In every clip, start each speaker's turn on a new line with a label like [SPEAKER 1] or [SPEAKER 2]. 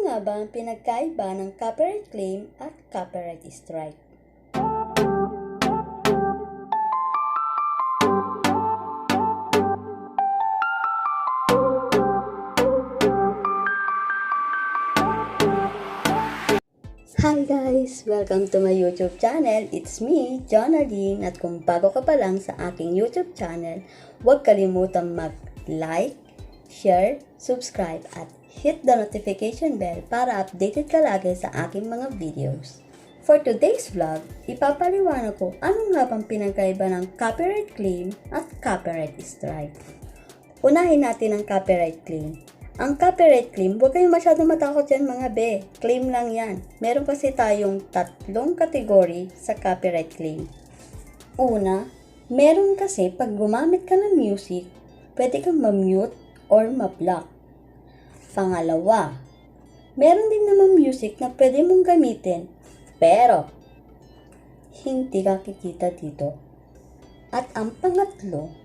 [SPEAKER 1] nga ba ang pinagkaiba ng copyright claim at copyright strike? Hi guys! Welcome to my YouTube channel. It's me, Jonaldine. At kung bago ka pa lang sa aking YouTube channel, huwag kalimutang mag-like, share, subscribe, at hit the notification bell para updated ka lagi sa aking mga videos. For today's vlog, ipapaliwanag ko ano nga bang pinagkaiba ng copyright claim at copyright strike. Unahin natin ang copyright claim. Ang copyright claim, huwag kayong masyadong matakot yan mga be. Claim lang yan. Meron kasi tayong tatlong kategory sa copyright claim. Una, meron kasi pag gumamit ka ng music, pwede kang ma-mute or ma-block. Pangalawa, meron din naman music na pwede mong gamitin, pero hindi ka kikita dito. At ang pangatlo,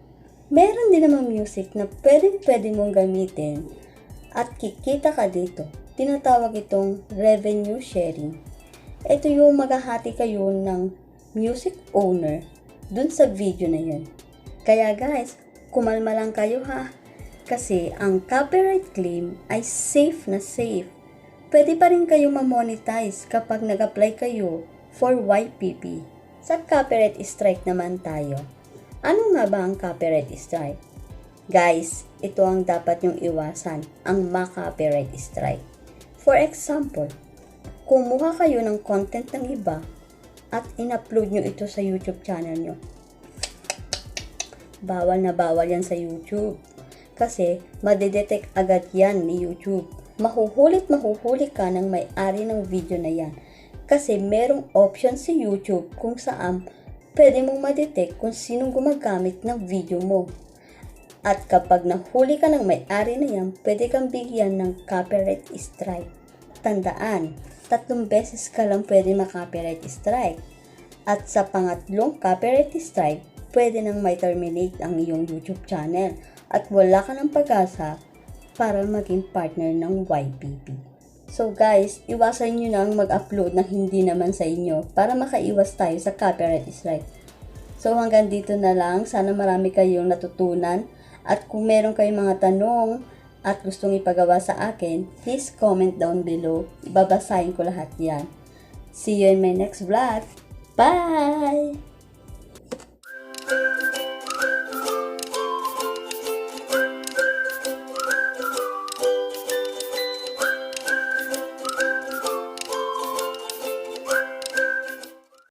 [SPEAKER 1] meron din naman music na pwede mong gamitin at kikita ka dito. Tinatawag itong revenue sharing. Ito yung maghahati kayo ng music owner dun sa video na yun. Kaya guys, kumalma lang kayo ha. Kasi ang copyright claim ay safe na safe. Pwede pa rin kayong ma-monetize kapag nag-apply kayo for YPP. Sa copyright strike naman tayo. Ano nga ba ang copyright strike? Guys, ito ang dapat nyong iwasan, ang ma-copyright strike. For example, kumuha kayo ng content ng iba at in-upload nyo ito sa YouTube channel nyo. Bawal na bawal yan sa YouTube. Kasi, madedetect agad yan ni YouTube. Mahuhuli ka ng may-ari ng video na yan. Kasi merong option si YouTube kung saan pwede mong madetect kung sinong gumagamit ng video mo. At kapag nahuli ka ng may-ari na yan, pwede kang bigyan ng copyright strike. Tandaan, 3 beses ka lang pwede ma-copyright strike. At sa pangatlong copyright strike, pwede nang may terminate ang iyong YouTube channel at wala ka ng pag-asa para maging partner ng YPP. So guys, iwasan nyo nang mag-upload na hindi naman sa inyo para makaiwas tayo sa copyright strike. So hanggang dito na lang, sana marami kayong natutunan. At kung meron kayong mga tanong at gustong ipagawa sa akin, please comment down below. Ibabasahin ko lahat yan. See you in my next vlog. Bye!